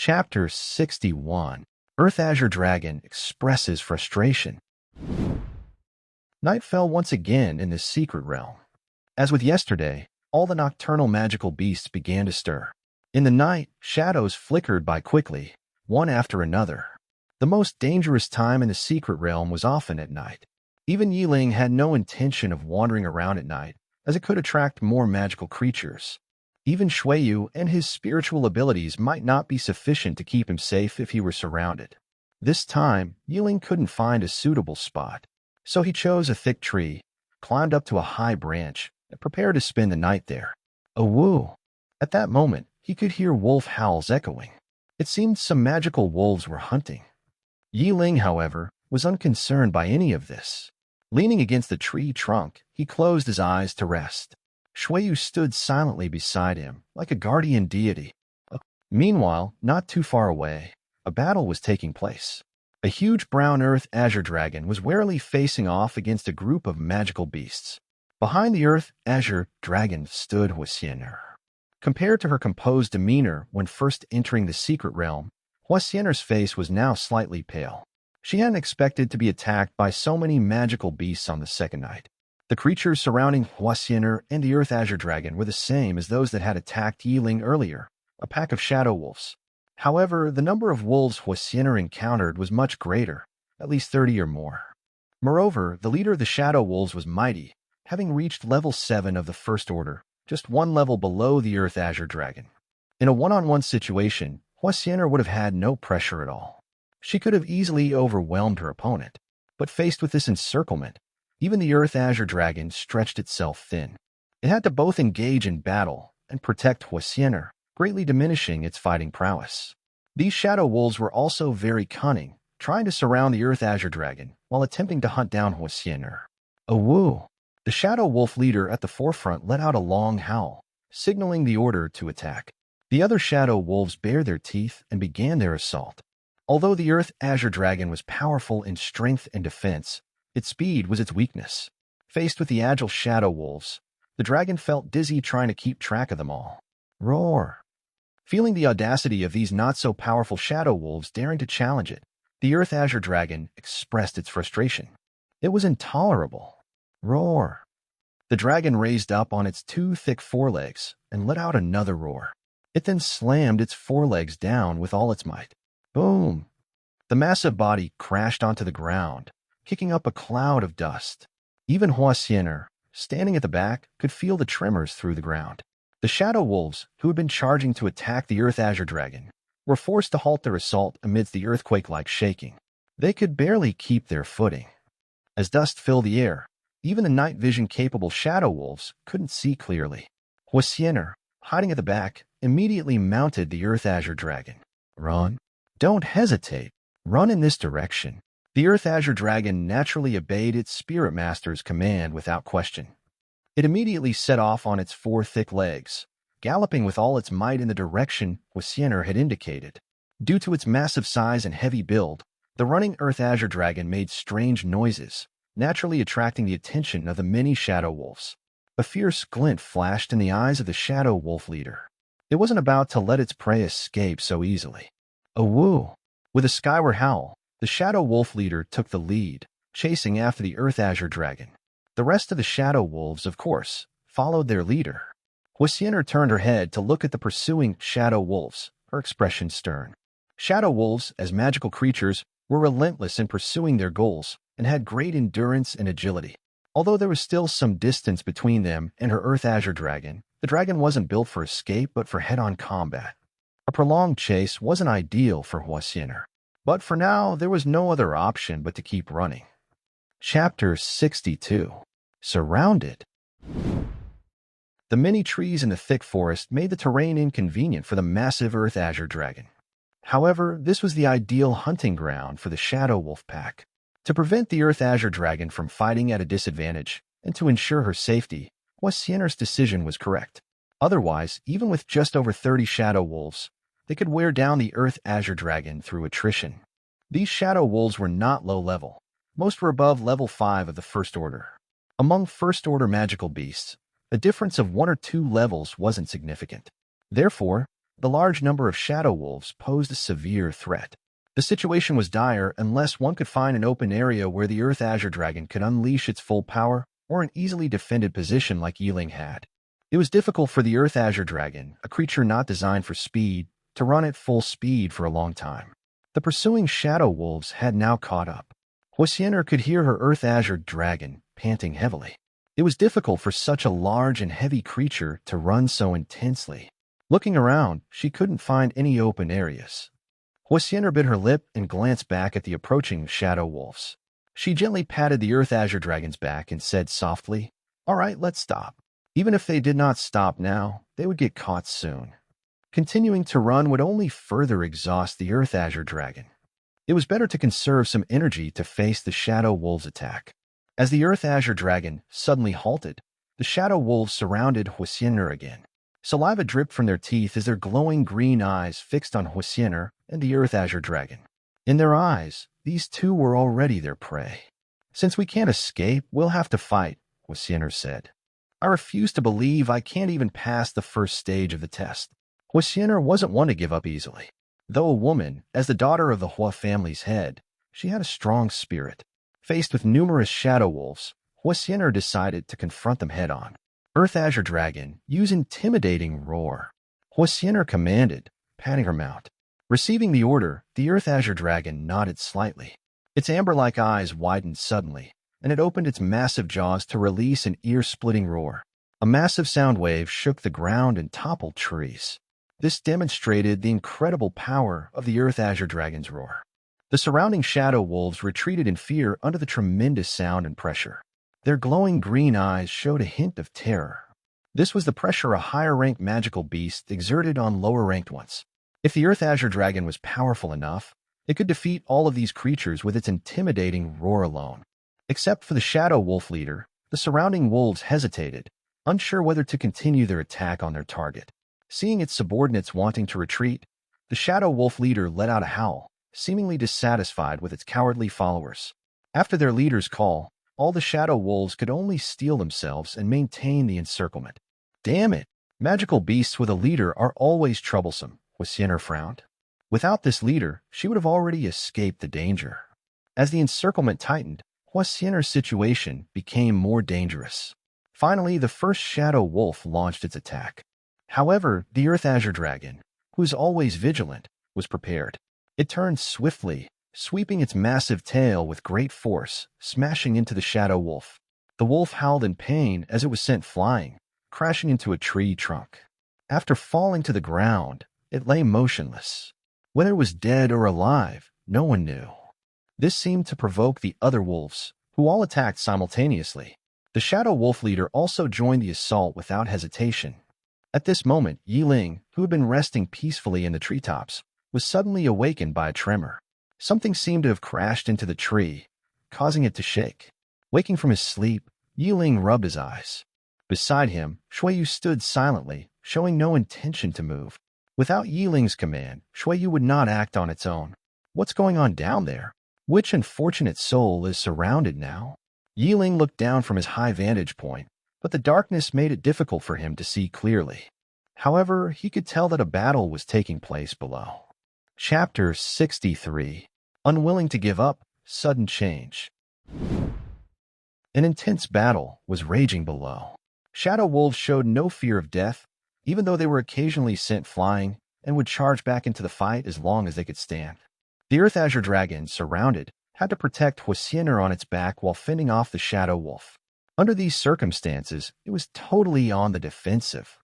Chapter 61. Earth Azure Dragon expresses frustration. Night fell once again in this secret realm. As with yesterday, all the nocturnal magical beasts began to stir. In the night, shadows flickered by quickly, one after another. The most dangerous time in the secret realm was often at night. Even Yiling had no intention of wandering around at night, as it could attract more magical creatures. Even Shuiyu and his spiritual abilities might not be sufficient to keep him safe if he were surrounded. This time, Yiling couldn't find a suitable spot, so he chose a thick tree, climbed up to a high branch, and prepared to spend the night there. Awoo! At that moment, he could hear wolf howls echoing. It seemed some magical wolves were hunting. Yiling, however, was unconcerned by any of this. Leaning against the tree trunk, he closed his eyes to rest. Shuiyu stood silently beside him, like a guardian deity. Meanwhile, not too far away, a battle was taking place. A huge brown earth azure dragon was warily facing off against a group of magical beasts. Behind the earth azure dragon stood Huasiener. Compared to her composed demeanor when first entering the secret realm, Huasiener's face was now slightly pale. She hadn't expected to be attacked by so many magical beasts on the second night. The creatures surrounding Huasiener and the Earth Azure Dragon were the same as those that had attacked Yiling earlier, a pack of shadow wolves. However, the number of wolves Huasiener encountered was much greater, at least 30 or more. Moreover, the leader of the shadow wolves was mighty, having reached level 7 of the First Order, just one level below the Earth Azure Dragon. In a one-on-one situation, Huasiener would have had no pressure at all. She could have easily overwhelmed her opponent, but faced with this encirclement, even the Earth Azure Dragon stretched itself thin. It had to both engage in battle and protect Huasiener, greatly diminishing its fighting prowess. These shadow wolves were also very cunning, trying to surround the Earth Azure Dragon while attempting to hunt down Huasiener. Awoo! The shadow wolf leader at the forefront let out a long howl, signaling the order to attack. The other shadow wolves bared their teeth and began their assault. Although the Earth Azure Dragon was powerful in strength and defense, its speed was its weakness. Faced with the agile shadow wolves, the dragon felt dizzy trying to keep track of them all. Roar! Feeling the audacity of these not-so-powerful shadow wolves daring to challenge it, the Earth Azure Dragon expressed its frustration. It was intolerable. Roar! The dragon raised up on its two thick forelegs and let out another roar. It then slammed its forelegs down with all its might. Boom! The massive body crashed onto the ground, kicking up a cloud of dust. Even Huasiener, standing at the back, could feel the tremors through the ground. The shadow wolves, who had been charging to attack the Earth Azure Dragon, were forced to halt their assault amidst the earthquake-like shaking. They could barely keep their footing. As dust filled the air, even the night vision-capable shadow wolves couldn't see clearly. Huasiener, hiding at the back, immediately mounted the Earth Azure Dragon. Run! Don't hesitate. Run in this direction. The Earth Azure Dragon naturally obeyed its Spirit Master's command without question. It immediately set off on its four thick legs, galloping with all its might in the direction Huasiener had indicated. Due to its massive size and heavy build, the running Earth Azure Dragon made strange noises, naturally attracting the attention of the many shadow wolves. A fierce glint flashed in the eyes of the shadow wolf leader. It wasn't about to let its prey escape so easily. Awoo! With a skyward howl, the shadow wolf leader took the lead, chasing after the Earth Azure Dragon. The rest of the shadow wolves, of course, followed their leader. Huasiener turned her head to look at the pursuing shadow wolves, her expression stern. Shadow wolves, as magical creatures, were relentless in pursuing their goals and had great endurance and agility. Although there was still some distance between them and her Earth Azure Dragon, the dragon wasn't built for escape but for head-on combat. A prolonged chase wasn't ideal for Huasiener. But for now, there was no other option but to keep running. Chapter 62. Surrounded. The many trees in the thick forest made the terrain inconvenient for the massive Earth Azure Dragon. However, this was the ideal hunting ground for the Shadow Wolf pack. To prevent the Earth Azure Dragon from fighting at a disadvantage, and to ensure her safety, Huasiener's decision was correct. Otherwise, even with just over 30 shadow wolves, they could wear down the Earth Azure Dragon through attrition. These shadow wolves were not low level. Most were above level 5 of the First Order. Among First Order magical beasts, a difference of 1 or 2 levels wasn't significant. Therefore, the large number of shadow wolves posed a severe threat. The situation was dire unless one could find an open area where the Earth Azure Dragon could unleash its full power, or an easily defended position like Yiling had. It was difficult for the Earth Azure Dragon, a creature not designed for speed, to run at full speed for a long time. The pursuing shadow wolves had now caught up. Huasiener could hear her Earth Azure Dragon panting heavily. It was difficult for such a large and heavy creature to run so intensely. Looking around, she couldn't find any open areas. Huasiener bit her lip and glanced back at the approaching shadow wolves. She gently patted the Earth Azure Dragon's back and said softly, "All right, let's stop." Even if they did not stop now, they would get caught soon. Continuing to run would only further exhaust the Earth Azure Dragon. It was better to conserve some energy to face the Shadow Wolves' attack. As the Earth Azure Dragon suddenly halted, the Shadow Wolves surrounded Huasiener again. Saliva dripped from their teeth as their glowing green eyes fixed on Huasiener and the Earth Azure Dragon. In their eyes, these two were already their prey. "Since we can't escape, we'll have to fight," Huasiener said. "I refuse to believe I can't even pass the first stage of the test." Huasiener wasn't one to give up easily. Though a woman, as the daughter of the Hua family's head, she had a strong spirit. Faced with numerous shadow wolves, Huasiener decided to confront them head-on. "Earth Azure Dragon, use intimidating roar," Huasiener commanded, patting her mount. Receiving the order, the Earth Azure Dragon nodded slightly. Its amber-like eyes widened suddenly, and it opened its massive jaws to release an ear-splitting roar. A massive sound wave shook the ground and toppled trees. This demonstrated the incredible power of the Earth Azure Dragon's roar. The surrounding shadow wolves retreated in fear under the tremendous sound and pressure. Their glowing green eyes showed a hint of terror. This was the pressure a higher-ranked magical beast exerted on lower-ranked ones. If the Earth Azure Dragon was powerful enough, it could defeat all of these creatures with its intimidating roar alone. Except for the shadow wolf leader, the surrounding wolves hesitated, unsure whether to continue their attack on their target. Seeing its subordinates wanting to retreat, the shadow wolf leader let out a howl, seemingly dissatisfied with its cowardly followers. After their leader's call, all the shadow wolves could only steel themselves and maintain the encirclement. "Damn it! Magical beasts with a leader are always troublesome," Huasiener frowned. Without this leader, she would have already escaped the danger. As the encirclement tightened, Huasiener's situation became more dangerous. Finally, the first shadow wolf launched its attack. However, the Earth Azure Dragon, who is always vigilant, was prepared. It turned swiftly, sweeping its massive tail with great force, smashing into the shadow wolf. The wolf howled in pain as it was sent flying, crashing into a tree trunk. After falling to the ground, it lay motionless. Whether it was dead or alive, no one knew. This seemed to provoke the other wolves, who all attacked simultaneously. The shadow wolf leader also joined the assault without hesitation. At this moment, Yiling, who had been resting peacefully in the treetops, was suddenly awakened by a tremor. Something seemed to have crashed into the tree, causing it to shake. Waking from his sleep, Yiling rubbed his eyes. Beside him, Shuiyu stood silently, showing no intention to move. Without Yiling's command, Shuiyu would not act on its own. What's going on down there? Which unfortunate soul is surrounded now? Yiling looked down from his high vantage point, but the darkness made it difficult for him to see clearly. However, he could tell that a battle was taking place below. Chapter 63. Unwilling to give up, sudden change. An intense battle was raging below. Shadow wolves showed no fear of death, even though they were occasionally sent flying and would charge back into the fight as long as they could stand. The Earth Azure Dragon, surrounded, had to protect Huasiener on its back while fending off the shadow wolf. Under these circumstances, it was totally on the defensive.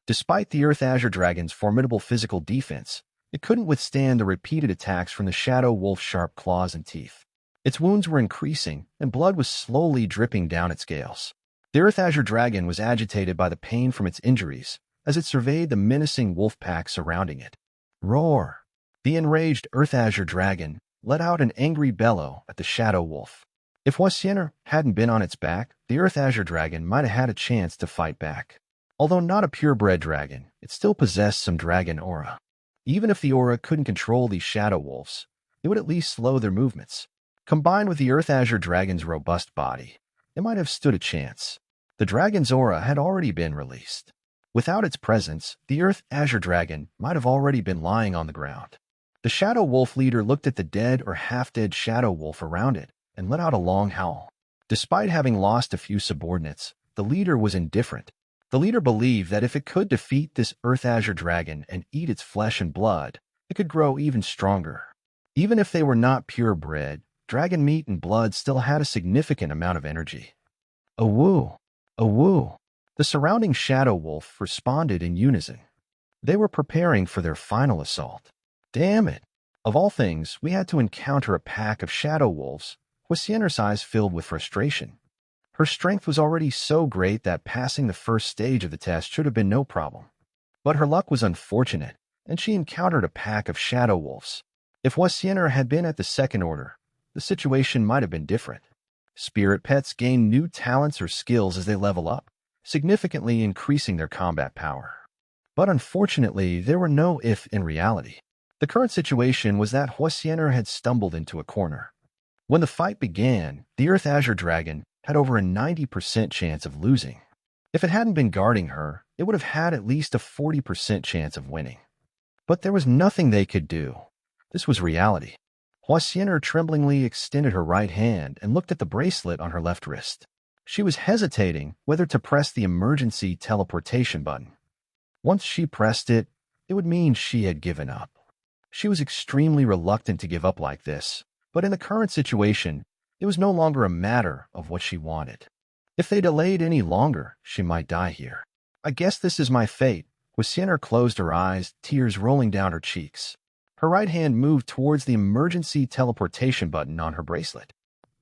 Despite the Earth Azure Dragon's formidable physical defense, it couldn't withstand the repeated attacks from the shadow wolf's sharp claws and teeth. Its wounds were increasing, and blood was slowly dripping down its scales. The Earth Azure Dragon was agitated by the pain from its injuries as it surveyed the menacing wolf pack surrounding it. Roar! The enraged Earth Azure Dragon let out an angry bellow at the shadow wolf. If Huasiener hadn't been on its back, the Earth Azure Dragon might have had a chance to fight back. Although not a purebred dragon, it still possessed some dragon aura. Even if the aura couldn't control these shadow wolves, it would at least slow their movements. Combined with the Earth Azure Dragon's robust body, it might have stood a chance. The dragon's aura had already been released. Without its presence, the Earth Azure Dragon might have already been lying on the ground. The Shadow Wolf leader looked at the dead or half-dead Shadow Wolf around it and let out a long howl. Despite having lost a few subordinates, the leader was indifferent. The leader believed that if it could defeat this Earth Azure Dragon and eat its flesh and blood, it could grow even stronger. Even if they were not purebred, dragon meat and blood still had a significant amount of energy. A woo! A woo! The surrounding Shadow Wolf responded in unison. They were preparing for their final assault. Damn it! Of all things, we had to encounter a pack of Shadow Wolves, with Sienna's eyes filled with frustration. Her strength was already so great that passing the first stage of the test should have been no problem. But her luck was unfortunate, and she encountered a pack of Shadow Wolves. If Sienna had been at the second order, the situation might have been different. Spirit pets gain new talents or skills as they level up, significantly increasing their combat power. But unfortunately, there were no if in reality. The current situation was that Sienna had stumbled into a corner. When the fight began, the Earth Azure Dragon had over a 90% chance of losing. If it hadn't been guarding her, it would have had at least a 40% chance of winning. But there was nothing they could do. This was reality. Sienna tremblingly extended her right hand and looked at the bracelet on her left wrist. She was hesitating whether to press the emergency teleportation button. Once she pressed it, it would mean she had given up. She was extremely reluctant to give up like this, but in the current situation, it was no longer a matter of what she wanted. If they delayed any longer, she might die here. I guess this is my fate. Sienna closed her eyes, tears rolling down her cheeks. Her right hand moved towards the emergency teleportation button on her bracelet.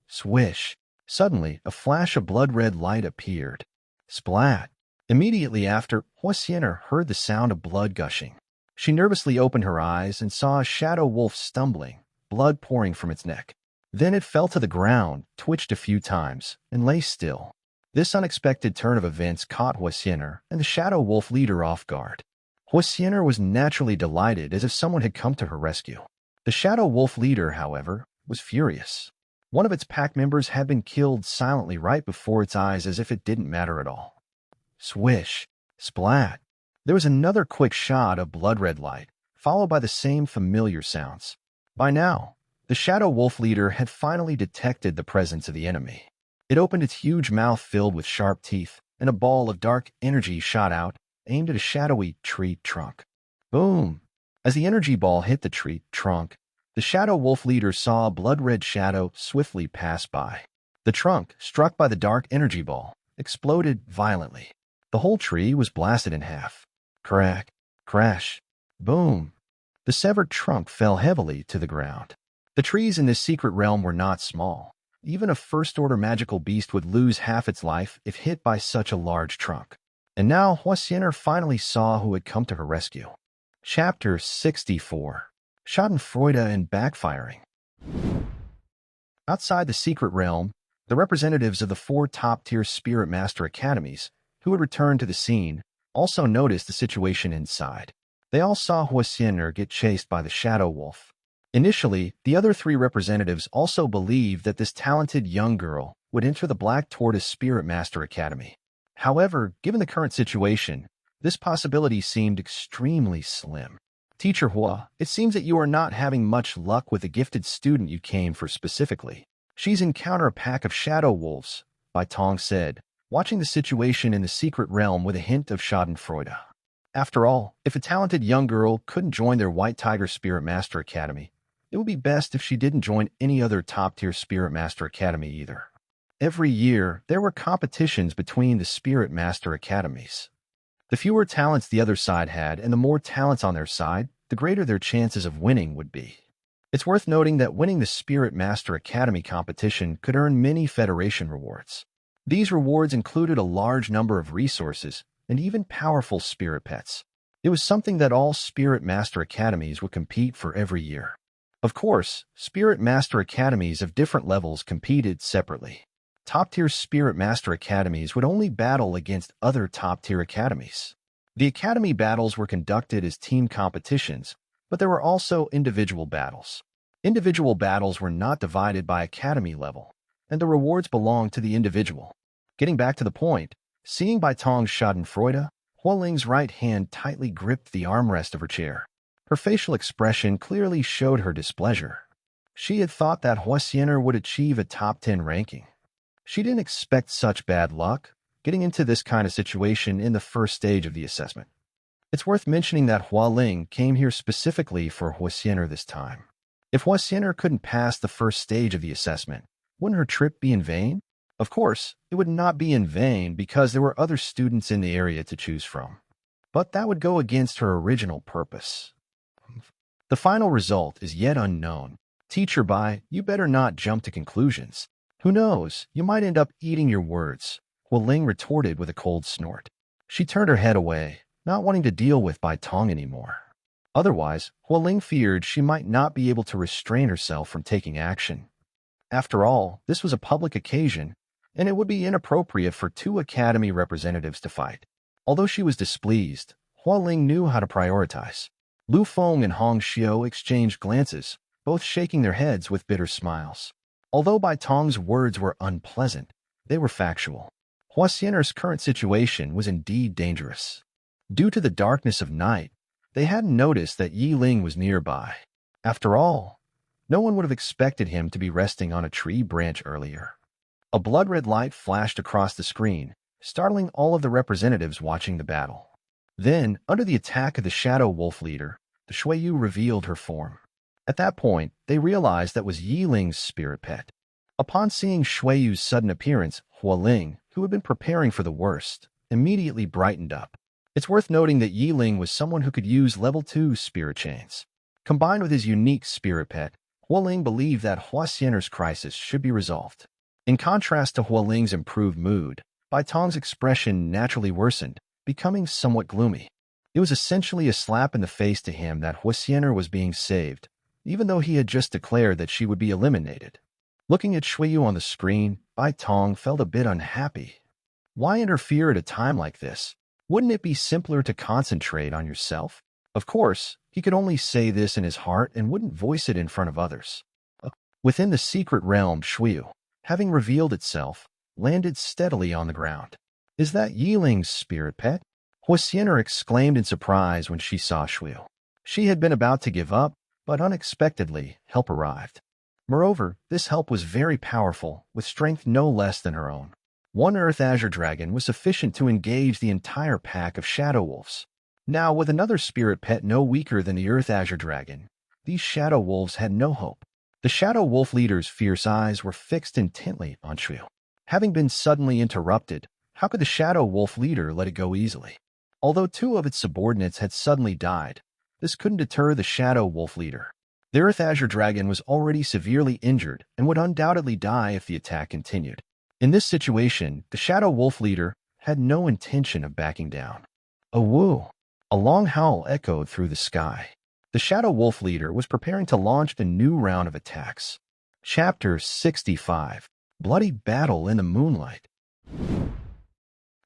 Swish! Suddenly, a flash of blood-red light appeared. Splat! Immediately after, Sienna heard the sound of blood gushing. She nervously opened her eyes and saw a Shadow Wolf stumbling, blood pouring from its neck. Then it fell to the ground, twitched a few times, and lay still. This unexpected turn of events caught Sienna and the Shadow Wolf leader off guard. Sienna was naturally delighted, as if someone had come to her rescue. The Shadow Wolf leader, however, was furious. One of its pack members had been killed silently right before its eyes, as if it didn't matter at all. Swish! Splat! There was another quick shot of blood-red light, followed by the same familiar sounds. By now, the Shadow Wolf leader had finally detected the presence of the enemy. It opened its huge mouth filled with sharp teeth, and a ball of dark energy shot out, aimed at a shadowy tree trunk. Boom! As the energy ball hit the tree trunk, the Shadow Wolf leader saw a blood-red shadow swiftly pass by. The trunk, struck by the dark energy ball, exploded violently. The whole tree was blasted in half. Crack! Crash! Boom! The severed trunk fell heavily to the ground. The trees in this secret realm were not small. Even a first-order magical beast would lose half its life if hit by such a large trunk. And now, Sienna finally saw who had come to her rescue. Chapter 64. Schadenfreude and Backfiring. Outside the secret realm, the representatives of the 4 top-tier Spirit Master Academies, who had returned to the scene, also noticed the situation inside. They all saw Sienna get chased by the Shadow Wolf. Initially, the other 3 representatives also believed that this talented young girl would enter the Black Tortoise Spirit Master Academy. However, given the current situation, this possibility seemed extremely slim. Teacher Hua, it seems that you are not having much luck with the gifted student you came for specifically. She's encountered a pack of Shadow Wolves, Bai Tong said, watching the situation in the secret realm with a hint of Schadenfreude. After all, if a talented young girl couldn't join their White Tiger Spirit Master Academy, it would be best if she didn't join any other top-tier Spirit Master Academy either. Every year, there were competitions between the Spirit Master Academies. The fewer talents the other side had and the more talents on their side, the greater their chances of winning would be. It's worth noting that winning the Spirit Master Academy competition could earn many Federation rewards. These rewards included a large number of resources and even powerful spirit pets. It was something that all Spirit Master Academies would compete for every year. Of course, Spirit Master Academies of different levels competed separately. Top-tier Spirit Master Academies would only battle against other top-tier academies. The academy battles were conducted as team competitions, but there were also individual battles. Individual battles were not divided by academy level, and the rewards belonged to the individual. Getting back to the point, seeing Bai Tong's Schadenfreude, Huoling's right hand tightly gripped the armrest of her chair. Her facial expression clearly showed her displeasure. She had thought that Huosiener would achieve a top 10 ranking. She didn't expect such bad luck, getting into this kind of situation in the first stage of the assessment. It's worth mentioning that Huoling came here specifically for Huosiener this time. If Huosiener couldn't pass the first stage of the assessment, wouldn't her trip be in vain? Of course, it would not be in vain because there were other students in the area to choose from. But that would go against her original purpose. The final result is yet unknown. Teacher Bai, you better not jump to conclusions. Who knows, you might end up eating your words, Huoling retorted with a cold snort. She turned her head away, not wanting to deal with Bai Tong anymore. Otherwise, Huoling feared she might not be able to restrain herself from taking action. After all, this was a public occasion, and it would be inappropriate for two academy representatives to fight. Although she was displeased, Huoling knew how to prioritize. Lu Feng and Hong Xiu exchanged glances, both shaking their heads with bitter smiles. Although Bai Tong's words were unpleasant, they were factual. Huosiener's current situation was indeed dangerous. Due to the darkness of night, they hadn't noticed that Yi Ling was nearby. After all, no one would have expected him to be resting on a tree branch earlier. A blood-red light flashed across the screen, startling all of the representatives watching the battle. Then, under the attack of the Shadow Wolf leader, the Shuiyu revealed her form. At that point, they realized that was Yi Ling's spirit pet. Upon seeing Shuiyu's sudden appearance, Huoling, who had been preparing for the worst, immediately brightened up. It's worth noting that Yi Ling was someone who could use level 2 spirit chains. Combined with his unique spirit pet, Huoling believed that Huosiener's crisis should be resolved. In contrast to Huoling's improved mood, Bai Tong's expression naturally worsened, becoming somewhat gloomy. It was essentially a slap in the face to him that Huosiener was being saved, even though he had just declared that she would be eliminated. Looking at Shuiyu on the screen, Bai Tong felt a bit unhappy. Why interfere at a time like this? Wouldn't it be simpler to concentrate on yourself? Of course, he could only say this in his heart and wouldn't voice it in front of others. Within the secret realm, Shuiyu, having revealed itself, landed steadily on the ground. Is that Yi Ling's spirit pet? Huosiener exclaimed in surprise when she saw Shuiyu. She had been about to give up, but unexpectedly, help arrived. Moreover, this help was very powerful, with strength no less than her own. One Earth Azure Dragon was sufficient to engage the entire pack of Shadow Wolves. Now, with another spirit pet no weaker than the Earth Azure Dragon, these Shadow Wolves had no hope. The Shadow Wolf leader's fierce eyes were fixed intently on Shuiyu. Having been suddenly interrupted, how could the Shadow Wolf leader let it go easily? Although two of its subordinates had suddenly died, this couldn't deter the Shadow Wolf leader. The Earth Azure Dragon was already severely injured and would undoubtedly die if the attack continued. In this situation, the Shadow Wolf leader had no intention of backing down. A woo! A long howl echoed through the sky. The Shadow Wolf leader was preparing to launch a new round of attacks. Chapter 65. Bloody Battle in the Moonlight.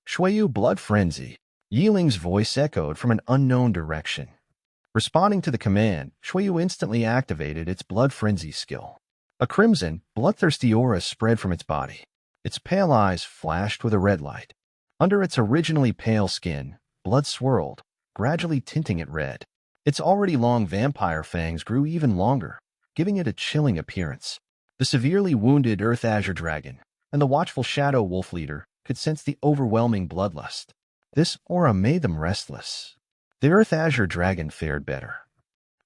Shuiyu Blood Frenzy. Yi Ling's voice echoed from an unknown direction. Responding to the command, Shuiyu instantly activated its Blood Frenzy skill. A crimson, bloodthirsty aura spread from its body. Its pale eyes flashed with a red light. Under its originally pale skin, blood swirled, gradually tinting it red. Its already long vampire fangs grew even longer, giving it a chilling appearance. The severely wounded Earth Azure Dragon and the watchful Shadow Wolf leader could sense the overwhelming bloodlust. This aura made them restless. The Earth Azure Dragon fared better.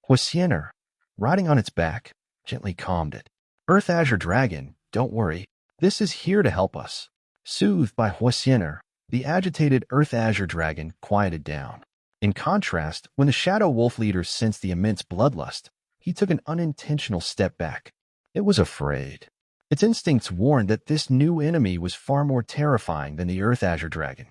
Huosiener, riding on its back, gently calmed it. Earth Azure Dragon, don't worry. This is here to help us. Soothed by Huosiener, the agitated Earth Azure Dragon quieted down. In contrast, when the Shadow Wolf leader sensed the immense bloodlust, he took an unintentional step back. It was afraid. Its instincts warned that this new enemy was far more terrifying than the Earth Azure Dragon.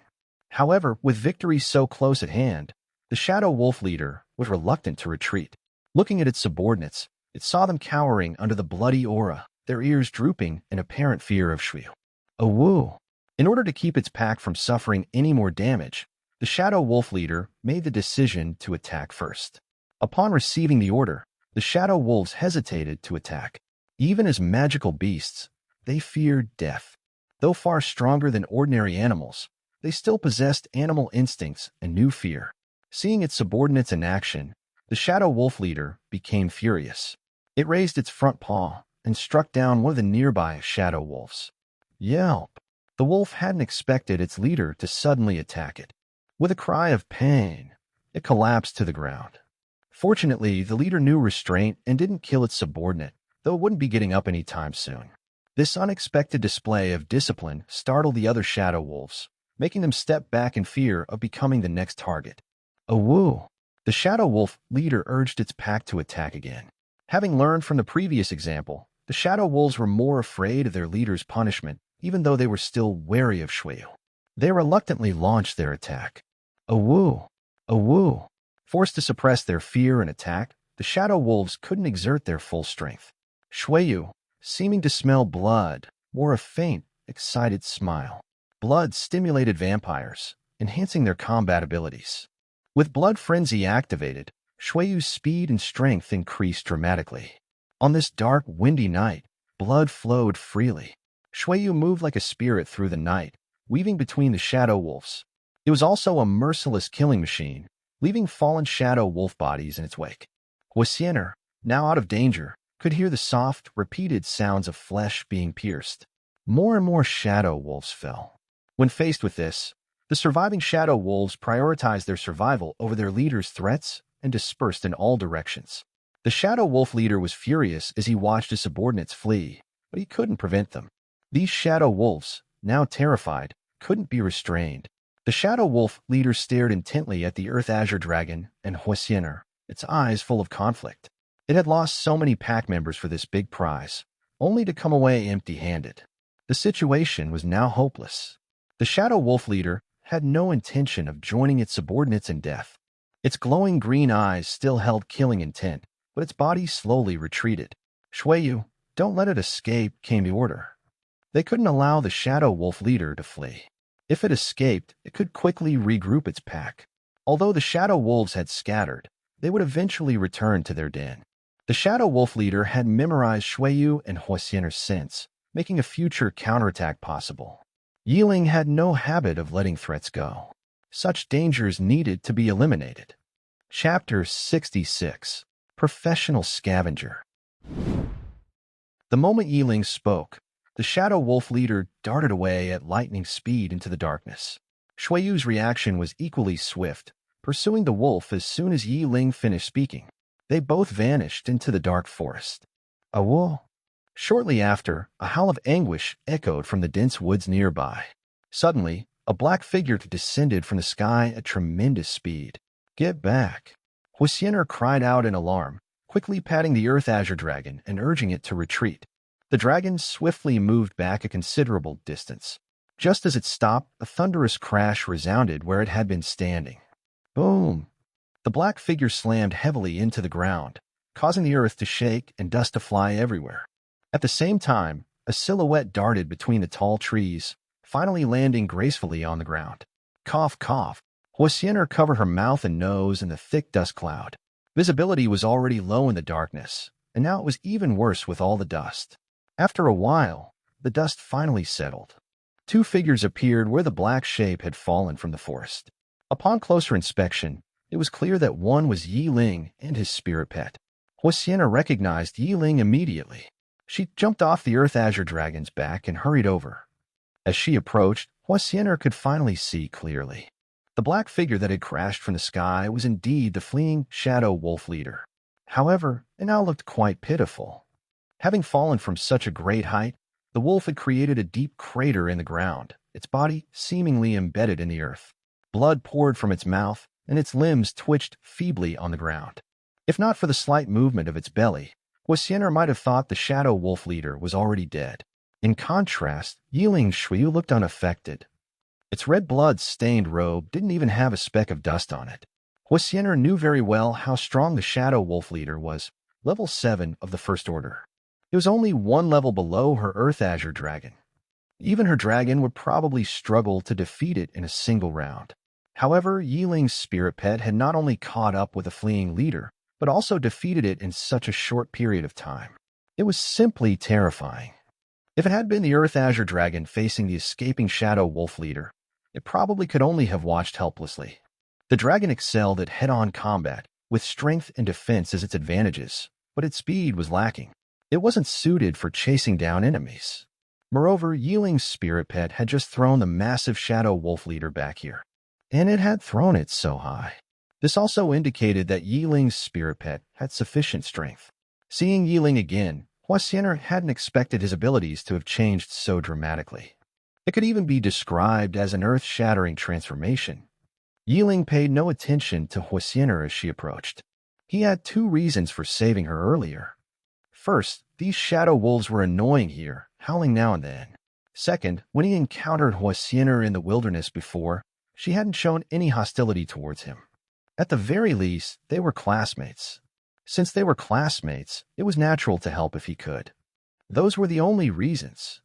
However, with victory so close at hand, the Shadow Wolf leader was reluctant to retreat. Looking at its subordinates, it saw them cowering under the bloody aura, their ears drooping in apparent fear of Shuiyu. A woo! In order to keep its pack from suffering any more damage, the Shadow Wolf leader made the decision to attack first. Upon receiving the order, the Shadow Wolves hesitated to attack. Even as magical beasts, they feared death. Though far stronger than ordinary animals, they still possessed animal instincts and knew fear. Seeing its subordinates in action, the Shadow Wolf leader became furious. It raised its front paw and struck down one of the nearby shadow wolves. Yelp! The wolf hadn't expected its leader to suddenly attack it. With a cry of pain, it collapsed to the ground. Fortunately, the leader knew restraint and didn't kill its subordinate, though it wouldn't be getting up any time soon. This unexpected display of discipline startled the other shadow wolves, making them step back in fear of becoming the next target. Awoo! The shadow wolf leader urged its pack to attack again. Having learned from the previous example, the shadow wolves were more afraid of their leader's punishment, even though they were still wary of Shuyu. They reluctantly launched their attack. Awoo! Awoo! Forced to suppress their fear and attack, the shadow wolves couldn't exert their full strength. Shuyu, seeming to smell blood, wore a faint, excited smile. Blood stimulated vampires, enhancing their combat abilities. With blood frenzy activated, Shueyu's speed and strength increased dramatically. On this dark, windy night, blood flowed freely. Shueyu moved like a spirit through the night, weaving between the shadow wolves. It was also a merciless killing machine, leaving fallen shadow wolf bodies in its wake. Huasiener, now out of danger, could hear the soft, repeated sounds of flesh being pierced. More and more shadow wolves fell. When faced with this, the surviving shadow wolves prioritized their survival over their leader's threats and dispersed in all directions. The shadow wolf leader was furious as he watched his subordinates flee, but he couldn't prevent them. These shadow wolves, now terrified, couldn't be restrained. The shadow wolf leader stared intently at the Earth Azure dragon and Huasiener, its eyes full of conflict. It had lost so many pack members for this big prize, only to come away empty-handed. The situation was now hopeless. The shadow wolf leader had no intention of joining its subordinates in death. Its glowing green eyes still held killing intent, but its body slowly retreated. Shueyu, don't let it escape, came the order. They couldn't allow the shadow wolf leader to flee. If it escaped, it could quickly regroup its pack. Although the shadow wolves had scattered, they would eventually return to their den. The shadow wolf leader had memorized Shueyu and Huasiener's sense, making a future counterattack possible. Yiling had no habit of letting threats go. Such dangers needed to be eliminated. Chapter 66. Professional Scavenger. The moment Yiling spoke, the shadow wolf leader darted away at lightning speed into the darkness. Shueyu's reaction was equally swift, pursuing the wolf as soon as Yiling finished speaking. They both vanished into the dark forest. Awoo! Shortly after, a howl of anguish echoed from the dense woods nearby. Suddenly, a black figure descended from the sky at tremendous speed. Get back! Huasiener cried out in alarm, quickly patting the Earth Azure dragon and urging it to retreat. The dragon swiftly moved back a considerable distance. Just as it stopped, a thunderous crash resounded where it had been standing. Boom! The black figure slammed heavily into the ground, causing the earth to shake and dust to fly everywhere. At the same time, a silhouette darted between the tall trees, finally landing gracefully on the ground. Cough, cough. Huasiener covered her mouth and nose in the thick dust cloud. Visibility was already low in the darkness, and now it was even worse with all the dust. After a while, the dust finally settled. Two figures appeared where the black shape had fallen from the forest. Upon closer inspection, it was clear that one was Yiling and his spirit pet. Huasiener recognized Yiling immediately. She jumped off the Earth Azure dragon's back and hurried over. As she approached, Huasiener could finally see clearly. The black figure that had crashed from the sky was indeed the fleeing shadow wolf leader. However, it now looked quite pitiful. Having fallen from such a great height, the wolf had created a deep crater in the ground, its body seemingly embedded in the earth. Blood poured from its mouth, and its limbs twitched feebly on the ground. If not for the slight movement of its belly, Huasiener might have thought the shadow wolf leader was already dead. In contrast, Yiling Shuyu looked unaffected. Its red blood-stained robe didn't even have a speck of dust on it. Huasiener knew very well how strong the shadow wolf leader was, level 7 of the First Order. It was only one level below her Earth Azure dragon. Even her dragon would probably struggle to defeat it in a single round. However, Yiling's spirit pet had not only caught up with the fleeing leader, but also defeated it in such a short period of time. It was simply terrifying. If it had been the Earth Azure dragon facing the escaping shadow wolf leader, it probably could only have watched helplessly. The dragon excelled at head-on combat, with strength and defense as its advantages, but its speed was lacking. It wasn't suited for chasing down enemies. Moreover, Yiling's spirit pet had just thrown the massive shadow wolf leader back here, and it had thrown it so high. This also indicated that Yiling's spirit pet had sufficient strength. Seeing Yiling again, Huasiener hadn't expected his abilities to have changed so dramatically. It could even be described as an earth-shattering transformation. Yiling paid no attention to Huasiener as she approached. He had 2 reasons for saving her earlier. First, these shadow wolves were annoying here, howling now and then. Second, when he encountered Huasiener in the wilderness before, she hadn't shown any hostility towards him. At the very least, they were classmates. Since they were classmates, it was natural to help if he could. Those were the only reasons.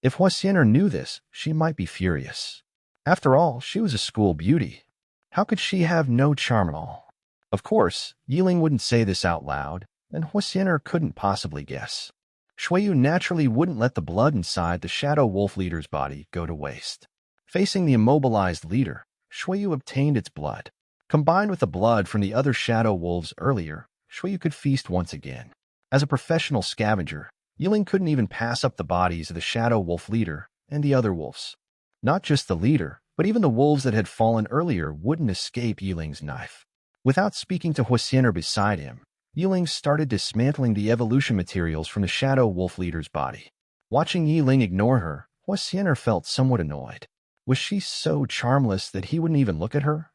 If Huasiener knew this, she might be furious. After all, she was a school beauty. How could she have no charm at all? Of course, Yiling wouldn't say this out loud, and Huasiener couldn't possibly guess. Shuiyu naturally wouldn't let the blood inside the shadow wolf leader's body go to waste. Facing the immobilized leader, Shuiyu obtained its blood. Combined with the blood from the other shadow wolves earlier, Shuiyu could feast once again. As a professional scavenger, Yiling couldn't even pass up the bodies of the shadow wolf leader and the other wolves. Not just the leader, but even the wolves that had fallen earlier wouldn't escape Yiling's knife. Without speaking to Huasiener beside him, Yiling started dismantling the evolution materials from the shadow wolf leader's body. Watching Yiling ignore her, Huasiener felt somewhat annoyed. Was she so charmless that he wouldn't even look at her?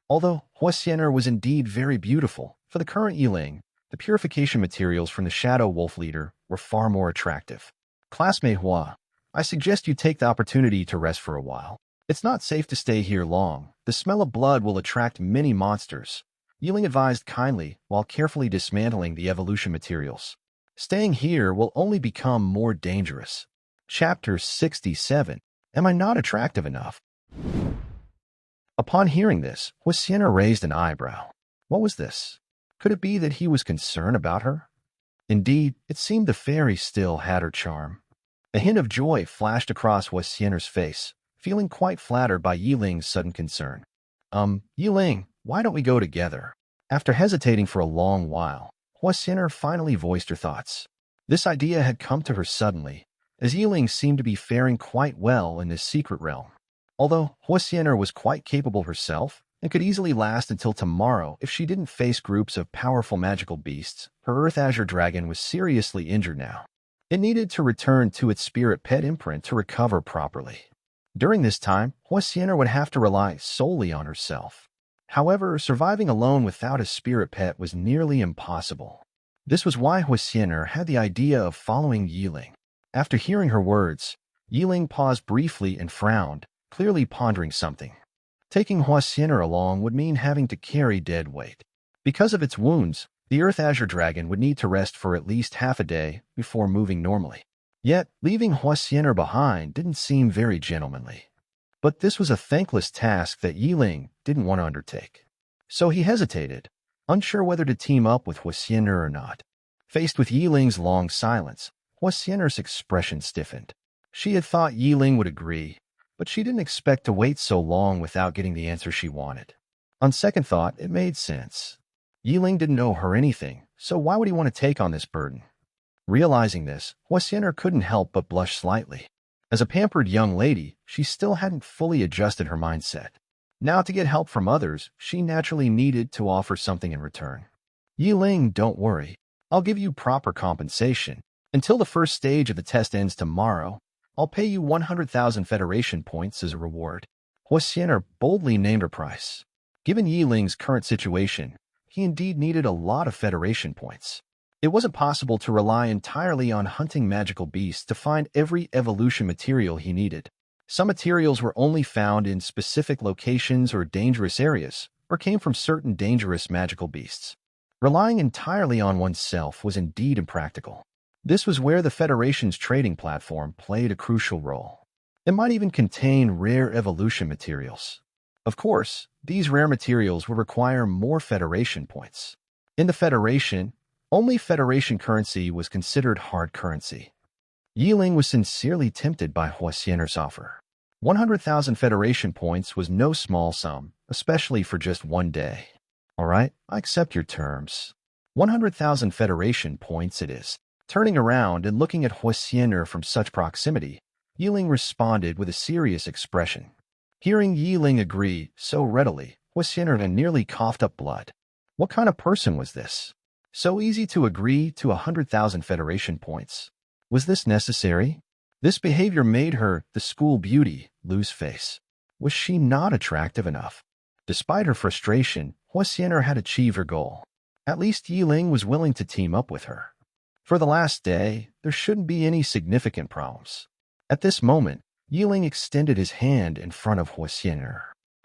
Although Huasiener was indeed very beautiful, for the current Yiling, the purification materials from the shadow wolf leader were far more attractive. Classmate Hua, I suggest you take the opportunity to rest for a while. It's not safe to stay here long. The smell of blood will attract many monsters. Yiling advised kindly while carefully dismantling the evolution materials. Staying here will only become more dangerous. Chapter 67. Am I not attractive enough? Upon hearing this, Huasiener raised an eyebrow. What was this? Could it be that he was concerned about her? Indeed, it seemed the fairy still had her charm. A hint of joy flashed across Huasiener's face, feeling quite flattered by Yiling's sudden concern. Yiling, why don't we go together? After hesitating for a long while, Huasiener finally voiced her thoughts. This idea had come to her suddenly, as Yiling seemed to be faring quite well in his secret realm. Although Huasiener was quite capable herself and could easily last until tomorrow if she didn't face groups of powerful magical beasts, her Earth Azure dragon was seriously injured now. It needed to return to its spirit pet imprint to recover properly. During this time, Huasiener would have to rely solely on herself. However, surviving alone without a spirit pet was nearly impossible. This was why Huasiener had the idea of following Yiling. After hearing her words, Yiling paused briefly and frowned, clearly pondering something. Taking Huasiener along would mean having to carry dead weight. Because of its wounds, the Earth Azure dragon would need to rest for at least half a day before moving normally. Yet, leaving Huasiener behind didn't seem very gentlemanly. But this was a thankless task that Yiling didn't want to undertake. So he hesitated, unsure whether to team up with Huasiener or not. Faced with Yiling's long silence, Huasiener's expression stiffened. She had thought Yiling would agree, but she didn't expect to wait so long without getting the answer she wanted. On second thought, it made sense. Yiling didn't owe her anything, so why would he want to take on this burden? Realizing this, Huasiener couldn't help but blush slightly. As a pampered young lady, she still hadn't fully adjusted her mindset. Now, to get help from others, she naturally needed to offer something in return. Yiling, don't worry. I'll give you proper compensation. Until the first stage of the test ends tomorrow, I'll pay you 100,000 Federation points as a reward. Huasiener boldly named her price. Given Yiling's current situation, he indeed needed a lot of Federation points. It wasn't possible to rely entirely on hunting magical beasts to find every evolution material he needed. Some materials were only found in specific locations or dangerous areas, or came from certain dangerous magical beasts. Relying entirely on oneself was indeed impractical. This was where the Federation's trading platform played a crucial role. It might even contain rare evolution materials. Of course, these rare materials would require more Federation points. In the Federation, only Federation currency was considered hard currency. Yiling was sincerely tempted by Huasiener's offer. 100,000 Federation points was no small sum, especially for just one day. All right, I accept your terms. 100,000 Federation points it is. Turning around and looking at Huasiener from such proximity, Yiling responded with a serious expression. Hearing Yiling agree so readily, Huasiener nearly coughed up blood. What kind of person was this? So easy to agree to 100,000 Federation points. Was this necessary? This behavior made her, the school beauty, lose face. Was she not attractive enough? Despite her frustration, Huasiener had achieved her goal. At least Yiling was willing to team up with her. For the last day, there shouldn't be any significant problems. At this moment, Yiling extended his hand in front of Huasiener.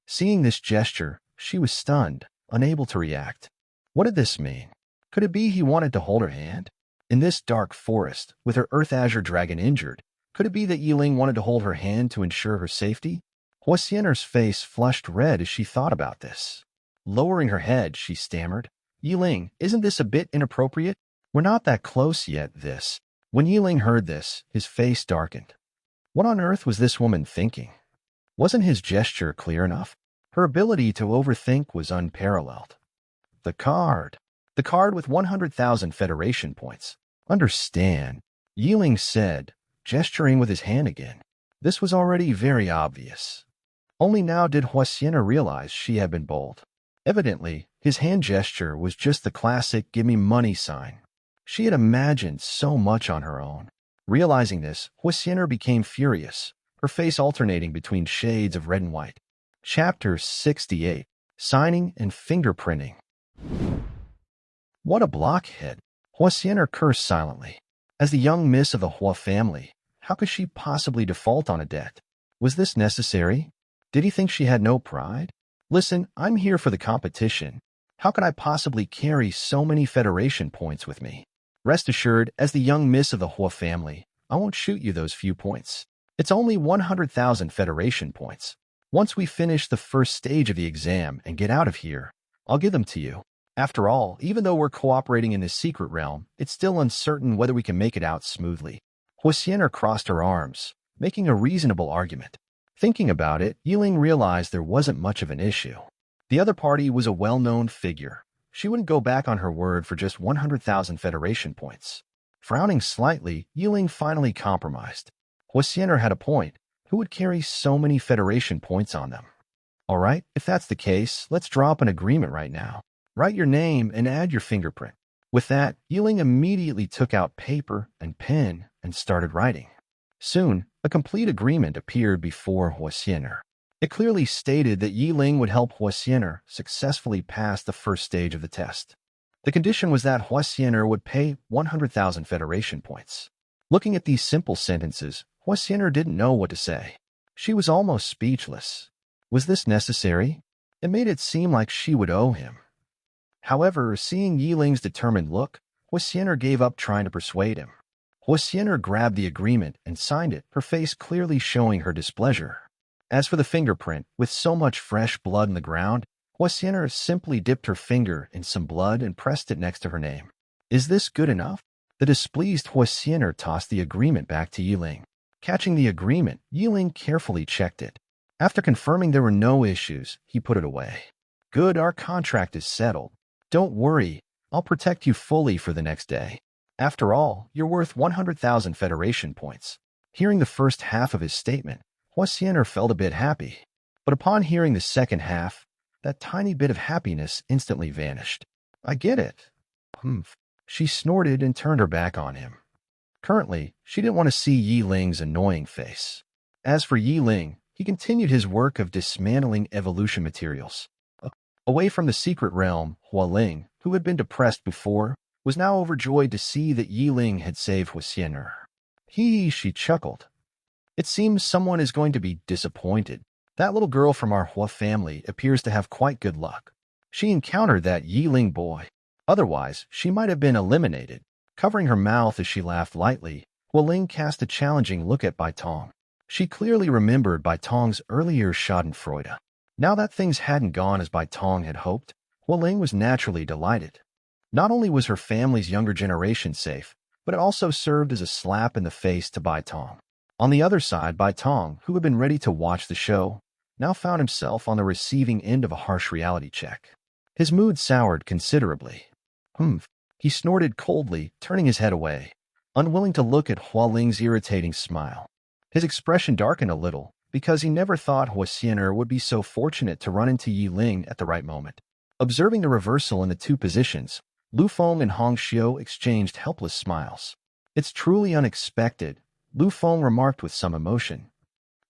Seeing this gesture, she was stunned, unable to react. What did this mean? Could it be he wanted to hold her hand? In this dark forest, with her Earth Azure dragon injured, could it be that Yiling wanted to hold her hand to ensure her safety? Huasiener's face flushed red as she thought about this. Lowering her head, she stammered, Yiling, isn't this a bit inappropriate? We're not that close yet, this. When Yiling heard this, his face darkened. What on earth was this woman thinking? Wasn't his gesture clear enough? Her ability to overthink was unparalleled. The card with 100,000 Federation points. Understand, Yiling said, gesturing with his hand again. This was already very obvious. Only now did Huasiener realize she had been bold. Evidently, his hand gesture was just the classic give me money sign. She had imagined so much on her own. Realizing this, Huasiener became furious, her face alternating between shades of red and white. Chapter 68. Signing and Fingerprinting. What a blockhead! Huasiener cursed silently. As the young miss of the Hua family, how could she possibly default on a debt? Was this necessary? Did he think she had no pride? Listen, I'm here for the competition. How could I possibly carry so many Federation points with me? Rest assured, as the young miss of the Hua family, I won't shoot you those few points. It's only 100,000 Federation points. Once we finish the first stage of the exam and get out of here, I'll give them to you. After all, even though we're cooperating in this secret realm, it's still uncertain whether we can make it out smoothly. Huasiener crossed her arms, making a reasonable argument. Thinking about it, Yiling realized there wasn't much of an issue. The other party was a well-known figure. She wouldn't go back on her word for just 100,000 Federation points. Frowning slightly, Yiling finally compromised. Huasiener had a point. Who would carry so many Federation points on them? All right, if that's the case, let's draw up an agreement right now. Write your name and add your fingerprint. With that, Yiling immediately took out paper and pen and started writing. Soon, a complete agreement appeared before Huasiener. It clearly stated that Yiling would help Huasiener successfully pass the first stage of the test. The condition was that Huasiener would pay 100,000 Federation points. Looking at these simple sentences, Huasiener didn't know what to say. She was almost speechless. Was this necessary? It made it seem like she would owe him. However, seeing Yiling's determined look, Huasiener gave up trying to persuade him. Huasiener grabbed the agreement and signed it, her face clearly showing her displeasure. As for the fingerprint, with so much fresh blood in the ground, Huasiener simply dipped her finger in some blood and pressed it next to her name. Is this good enough? The displeased Huasiener tossed the agreement back to Yiling. Catching the agreement, Yiling carefully checked it. After confirming there were no issues, he put it away. Good, our contract is settled. Don't worry, I'll protect you fully for the next day. After all, you're worth 100,000 Federation points. Hearing the first half of his statement, Huasiener felt a bit happy. But upon hearing the second half, that tiny bit of happiness instantly vanished. I get it. Humph. She snorted and turned her back on him. Currently, she didn't want to see Yiling's annoying face. As for Yiling, he continued his work of dismantling evolution materials. Away from the secret realm, Hualing, who had been depressed before, was now overjoyed to see that Yiling had saved Huasiener. She chuckled. It seems someone is going to be disappointed. That little girl from our Hua family appears to have quite good luck. She encountered that Yiling boy. Otherwise, she might have been eliminated. Covering her mouth as she laughed lightly, Hualing cast a challenging look at Bai Tong. She clearly remembered Bai Tong's earlier Schadenfreude. Now that things hadn't gone as Bai Tong had hoped, Hualing was naturally delighted. Not only was her family's younger generation safe, but it also served as a slap in the face to Bai Tong. On the other side, Bai Tong, who had been ready to watch the show, now found himself on the receiving end of a harsh reality check. His mood soured considerably. He snorted coldly, turning his head away, unwilling to look at Hua Ling's irritating smile. His expression darkened a little, because he never thought Hua Xian'er would be so fortunate to run into Yi Ling at the right moment. Observing the reversal in the two positions, Lu Feng and Hong Xiu exchanged helpless smiles. "It's truly unexpected," Lu Feng remarked with some emotion.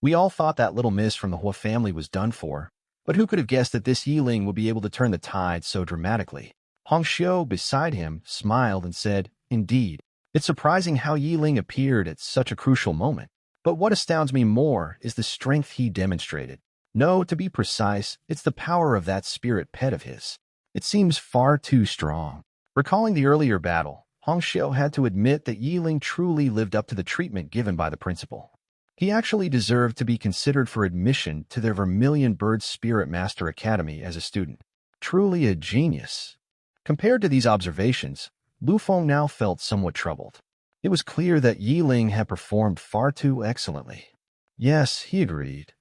"We all thought that little miss from the Hua family was done for, but who could have guessed that this Yi Ling would be able to turn the tide so dramatically?" Hong Xiu, beside him, smiled and said, "Indeed, it's surprising how Yi Ling appeared at such a crucial moment. But what astounds me more is the strength he demonstrated. No, to be precise, it's the power of that spirit pet of his. It seems far too strong." Recalling the earlier battle, Hong Xiu had to admit that Yi Ling truly lived up to the treatment given by the principal. He actually deserved to be considered for admission to their Vermilion Bird Spirit Master Academy as a student. Truly a genius. Compared to these observations, Lu Feng now felt somewhat troubled. It was clear that Yi Ling had performed far too excellently. Yes, he agreed.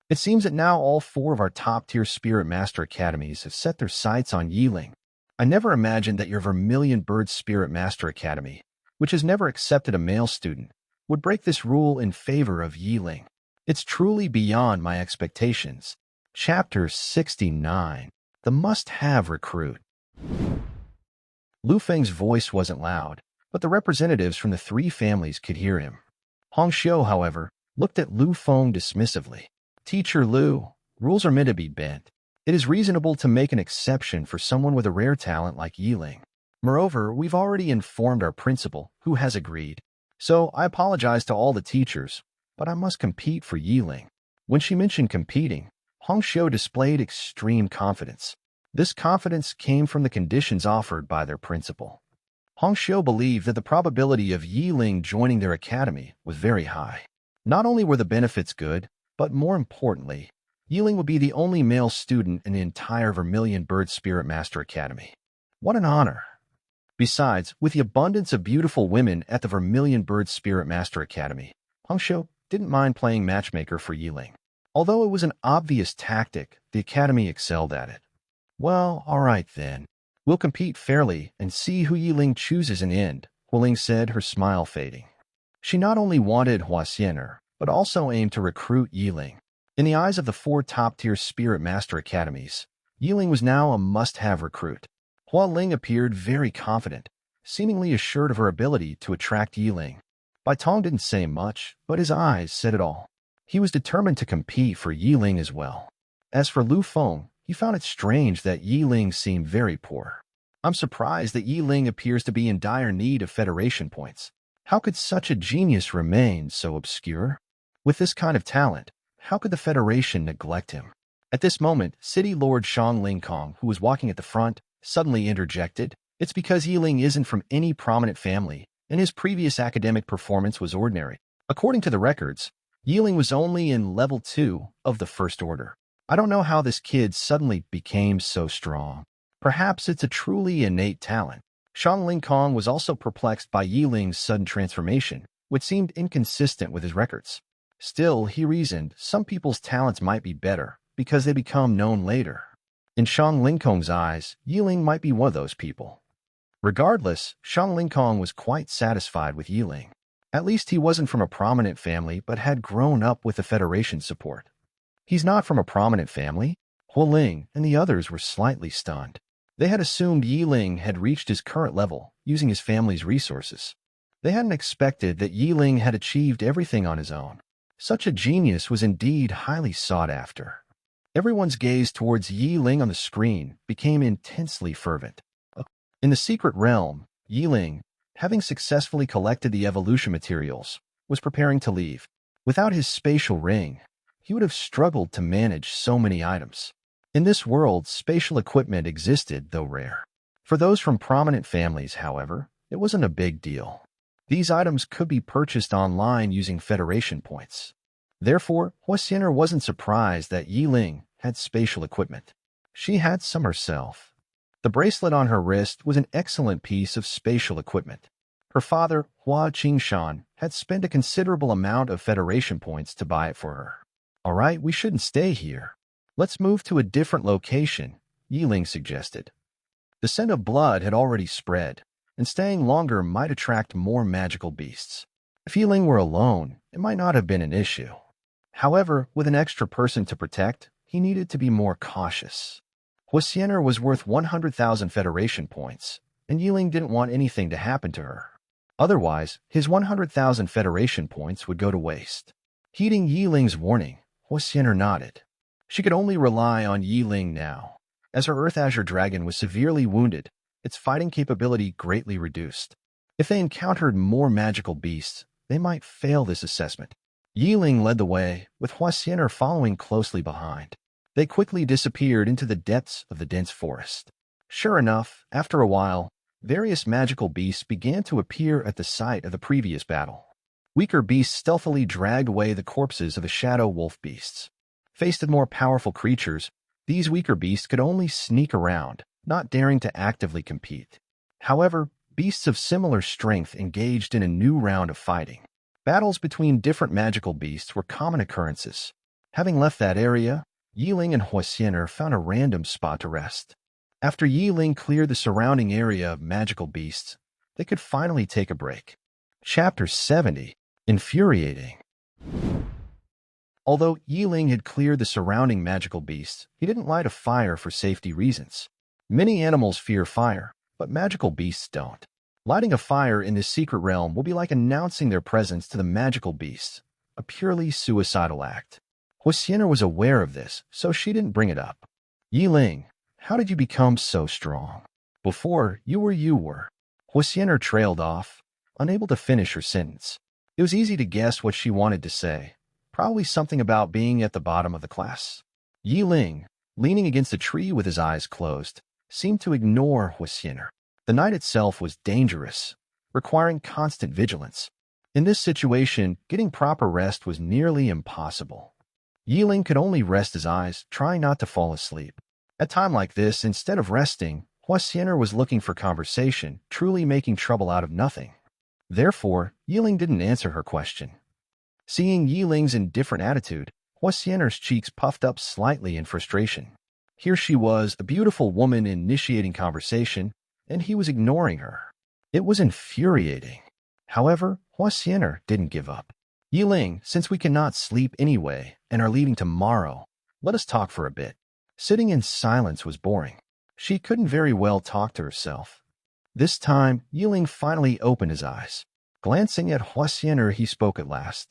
It seems that now all four of our top-tier Spirit Master Academies have set their sights on Yi Ling. I never imagined that your Vermilion Bird Spirit Master Academy, which has never accepted a male student, would break this rule in favor of Yi Ling. It's truly beyond my expectations. Chapter 69. The Must-Have Recruit. Lu Feng's voice wasn't loud, but the representatives from the three families could hear him. Hong Xiu, however, looked at Lu Feng dismissively. "Teacher Lu, rules are meant to be bent. It is reasonable to make an exception for someone with a rare talent like Yi Ling. Moreover, we've already informed our principal, who has agreed. So I apologize to all the teachers, but I must compete for Yi Ling." When she mentioned competing, Hong Xiu displayed extreme confidence. This confidence came from the conditions offered by their principal. Hong Xiu believed that the probability of Yi Ling joining their academy was very high. Not only were the benefits good, but more importantly, Yi Ling would be the only male student in the entire Vermilion Bird Spirit Master Academy. What an honor! Besides, with the abundance of beautiful women at the Vermilion Bird Spirit Master Academy, Hong Xiu didn't mind playing matchmaker for Yi Ling. Although it was an obvious tactic, the academy excelled at it. "Well, all right then. We'll compete fairly and see who Yi Ling chooses in the end," Hua Ling said, her smile fading. She not only wanted Hua Xian'er, but also aimed to recruit Yi Ling. In the eyes of the four top-tier Spirit Master Academies, Yi Ling was now a must-have recruit. Hua Ling appeared very confident, seemingly assured of her ability to attract Yi Ling. Bai Tong didn't say much, but his eyes said it all. He was determined to compete for Yi Ling as well. As for Lu Feng, he found it strange that Yi Ling seemed very poor. "I'm surprised that Yi Ling appears to be in dire need of Federation points. How could such a genius remain so obscure? With this kind of talent, how could the Federation neglect him?" At this moment, City Lord Shang Lingkong, who was walking at the front, suddenly interjected, "It's because Yi Ling isn't from any prominent family, and his previous academic performance was ordinary. According to the records, Yi Ling was only in level 2 of the First Order. I don't know how this kid suddenly became so strong. Perhaps it's a truly innate talent." Shang Lingkong was also perplexed by Yi Ling's sudden transformation, which seemed inconsistent with his records. Still, he reasoned, some people's talents might be better because they become known later. In Shang Lingkong's eyes, Yi Ling might be one of those people. Regardless, Shang Lingkong was quite satisfied with Yi Ling. At least he wasn't from a prominent family but had grown up with the Federation's support. "He's not from a prominent family?" Hua Ling and the others were slightly stunned. They had assumed Yi Ling had reached his current level using his family's resources. They hadn't expected that Yi Ling had achieved everything on his own. Such a genius was indeed highly sought after. Everyone's gaze towards Yi Ling on the screen became intensely fervent. In the secret realm, Yi Ling, having successfully collected the evolution materials, was preparing to leave. Without his spatial ring, he would have struggled to manage so many items. In this world, spatial equipment existed, though rare. For those from prominent families, however, it wasn't a big deal. These items could be purchased online using Federation points. Therefore, Hua Xian'er wasn't surprised that Yi Ling had spatial equipment. She had some herself. The bracelet on her wrist was an excellent piece of spatial equipment. Her father, Hua Qingshan, had spent a considerable amount of Federation points to buy it for her. All right, we shouldn't stay here. Let's move to a different location, Yiling suggested. The scent of blood had already spread, and staying longer might attract more magical beasts. If Yiling were alone, it might not have been an issue. However, with an extra person to protect, he needed to be more cautious. Huasiener was worth 100,000 Federation points, and Yiling didn't want anything to happen to her. Otherwise, his 100,000 Federation points would go to waste. Heeding Yiling's warning, Huasiener nodded. She could only rely on Yiling now. As her Earth Azure dragon was severely wounded, its fighting capability greatly reduced. If they encountered more magical beasts, they might fail this assessment. Yiling led the way, with Huasiener following closely behind. They quickly disappeared into the depths of the dense forest. Sure enough, after a while, various magical beasts began to appear at the site of the previous battle. Weaker beasts stealthily dragged away the corpses of the shadow wolf beasts. Faced with more powerful creatures, these weaker beasts could only sneak around, not daring to actively compete. However, beasts of similar strength engaged in a new round of fighting. Battles between different magical beasts were common occurrences. Having left that area, Yiling and Huasiener found a random spot to rest. After Yiling cleared the surrounding area of magical beasts, they could finally take a break. Chapter 70. Infuriating. Although Yiling had cleared the surrounding magical beasts, he didn't light a fire for safety reasons. Many animals fear fire, but magical beasts don't. Lighting a fire in this secret realm will be like announcing their presence to the magical beasts, a purely suicidal act. Huasiener was aware of this, so she didn't bring it up. Yiling, how did you become so strong? Before, you were. Huasiener trailed off, unable to finish her sentence. It was easy to guess what she wanted to say. Probably something about being at the bottom of the class. Yiling, leaning against a tree with his eyes closed, seemed to ignore Huasiener. The night itself was dangerous, requiring constant vigilance. In this situation, getting proper rest was nearly impossible. Yiling could only rest his eyes, trying not to fall asleep. At a time like this, instead of resting, Huasiener was looking for conversation, truly making trouble out of nothing. Therefore, Yiling didn't answer her question. Seeing Yiling's indifferent attitude, Huasiener's cheeks puffed up slightly in frustration. Here she was, a beautiful woman initiating conversation, and he was ignoring her. It was infuriating. However, Huasiener didn't give up. Yiling, since we cannot sleep anyway and are leaving tomorrow, let us talk for a bit. Sitting in silence was boring. She couldn't very well talk to herself. This time, Yiling finally opened his eyes. Glancing at Huasiener, he spoke at last.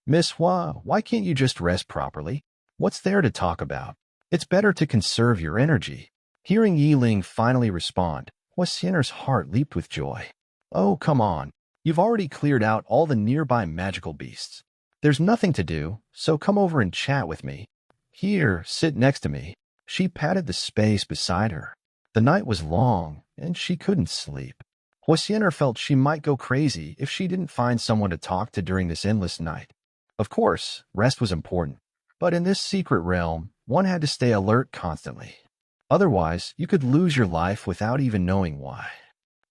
Miss Hua, why can't you just rest properly? What's there to talk about? It's better to conserve your energy. Hearing Yiling finally respond, Huasiener's heart leaped with joy. Oh, come on. You've already cleared out all the nearby magical beasts. There's nothing to do, so come over and chat with me. Here, sit next to me. She patted the space beside her. The night was long, and she couldn't sleep. Huasiener felt she might go crazy if she didn't find someone to talk to during this endless night. Of course, rest was important, but in this secret realm, one had to stay alert constantly. Otherwise, you could lose your life without even knowing why.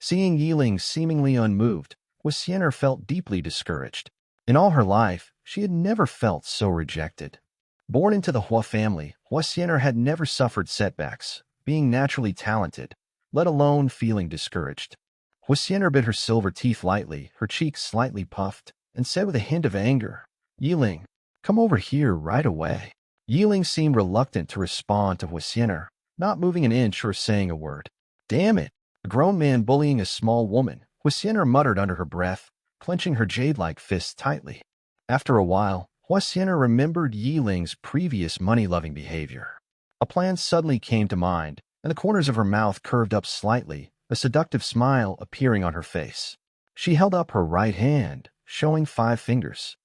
Seeing Yiling seemingly unmoved, Huasiener felt deeply discouraged. In all her life, she had never felt so rejected. Born into the Hua family, Huasiener had never suffered setbacks, being naturally talented, let alone feeling discouraged. Huasiener bit her silver teeth lightly, her cheeks slightly puffed, and said with a hint of anger, Yiling, come over here right away. Yiling seemed reluctant to respond to Huasiener, not moving an inch or saying a word. Damn it! A grown man bullying a small woman, Huasiener muttered under her breath, clenching her jade-like fists tightly. After a while, Huasiener remembered Yiling's previous money-loving behavior. A plan suddenly came to mind, and the corners of her mouth curved up slightly, a seductive smile appearing on her face. She held up her right hand, showing 5 fingers.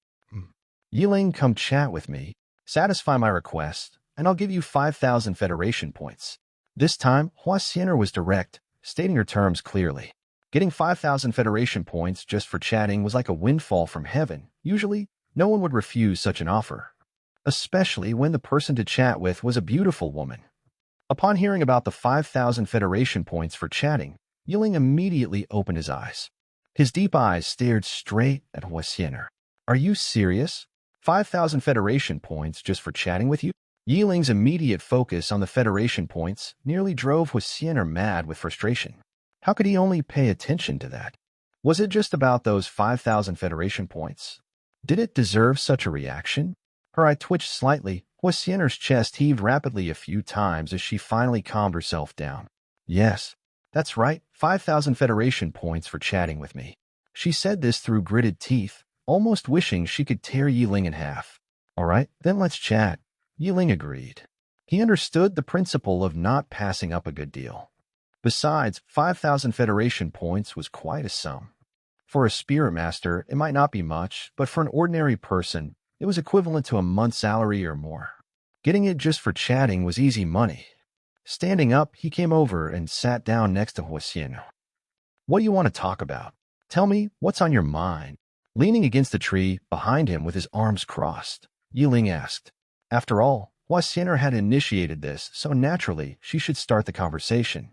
Yiling, come chat with me, satisfy my request, and I'll give you 5,000 Federation points. This time, Huasiener was direct, stating her terms clearly. Getting 5,000 Federation points just for chatting was like a windfall from heaven. Usually, no one would refuse such an offer, especially when the person to chat with was a beautiful woman. Upon hearing about the 5,000 Federation points for chatting, Yiling immediately opened his eyes. His deep eyes stared straight at Huasiener. Are you serious? 5,000 Federation points just for chatting with you? Yiling's immediate focus on the Federation points nearly drove Huasiener mad with frustration. How could he only pay attention to that? Was it just about those 5,000 Federation points? Did it deserve such a reaction? Her eye twitched slightly. Huasiener's chest heaved rapidly a few times as she finally calmed herself down. Yes, that's right, 5,000 Federation points for chatting with me. She said this through gritted teeth, almost wishing she could tear Yiling in half. All right, then let's chat. Yiling agreed. He understood the principle of not passing up a good deal. Besides, 5,000 Federation points was quite a sum. For a Spirit Master, it might not be much, but for an ordinary person, it was equivalent to a month's salary or more. Getting it just for chatting was easy money. Standing up, he came over and sat down next to Huasiener. What do you want to talk about? Tell me, what's on your mind? Leaning against the tree behind him with his arms crossed, Yiling asked. After all, Huasiener had initiated this, so naturally she should start the conversation.